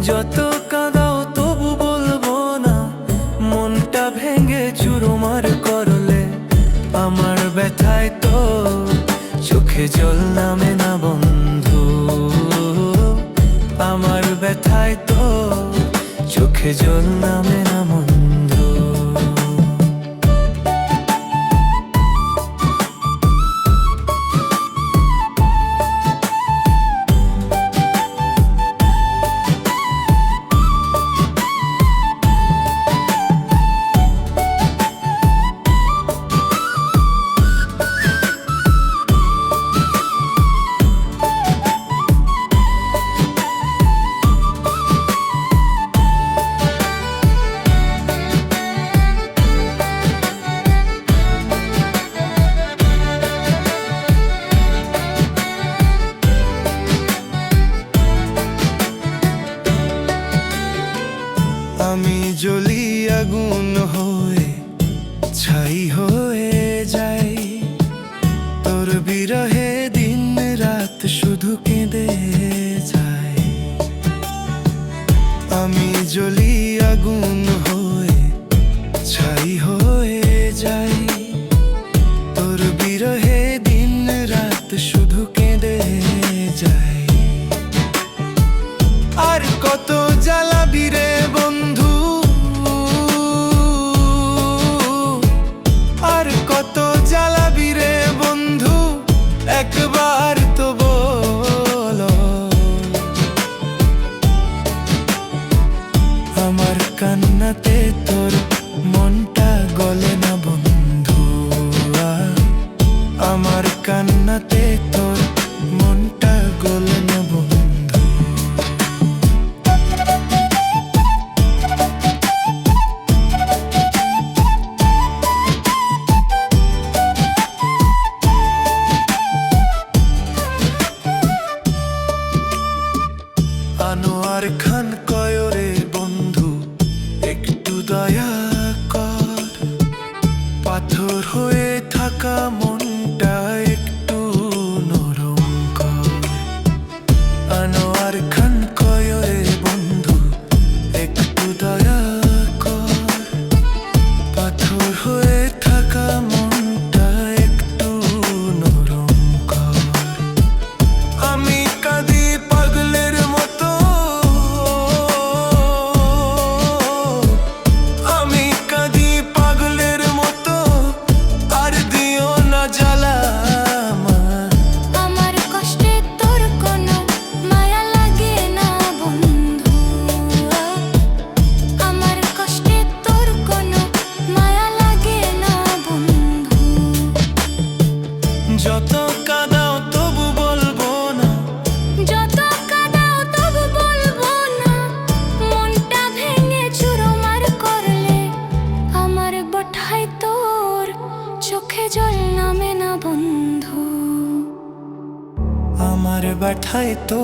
যত কাঁদাও তবু বলবো না, মনটা ভেঙে চুরমার করলে আমার ব্যথায় তো চোখে জল নামে না বন্ধু। আমার ব্যথায় তো চোখে জল নামে না বন্ধু। আমি জ্বলি আগুন হয়ে ছাই হয়ে যাই, তোর বিরহে দিন রাত শুধু কেঁদে যাই। আমি জ্বলি আগুন হয়ে ছাই হয়ে যাই, তোর বিরহে দিন রাত শুধু কেঁদে যাই। আর কত জ্বালাবি রে বন্ধু, আর কত জ্বালাবি রে বন্ধু, একবার তো বলো। আমার কান্নাতে তোর মনটা গলে না বন্ধু। আমার কান্নাতে তোর মনটা গলে না বন্ধু। আনোয়ার খান কয়রে বন্ধু, একটু দয়া কর, পাথর হয়ে থাকা মনটা একটু নরম কর। আনোয়ার খান কয়রে বন্ধু, একটু দয়া কর, পাথর হয়ে থাকা মনটা একটু নরম কর। আমি কাঁদি পাগলের মতো, আমি কাঁদি পাগলের মতো, আর দিও না জ্বালা। আমার কষ্টে তোর কোনো মায়া লাগে না বন্ধু। আমার কষ্টে তোর কোনো মায়া লাগে না বন্ধু। যত কাঁদাও তবু বলবো না, যত কাঁদাও তবু বলবো না, মনটা ভেঙে চুরমার করলে আমার বঠায় তোর চোখে জল নামে না বন্ধু। আমার ব্যথায় তো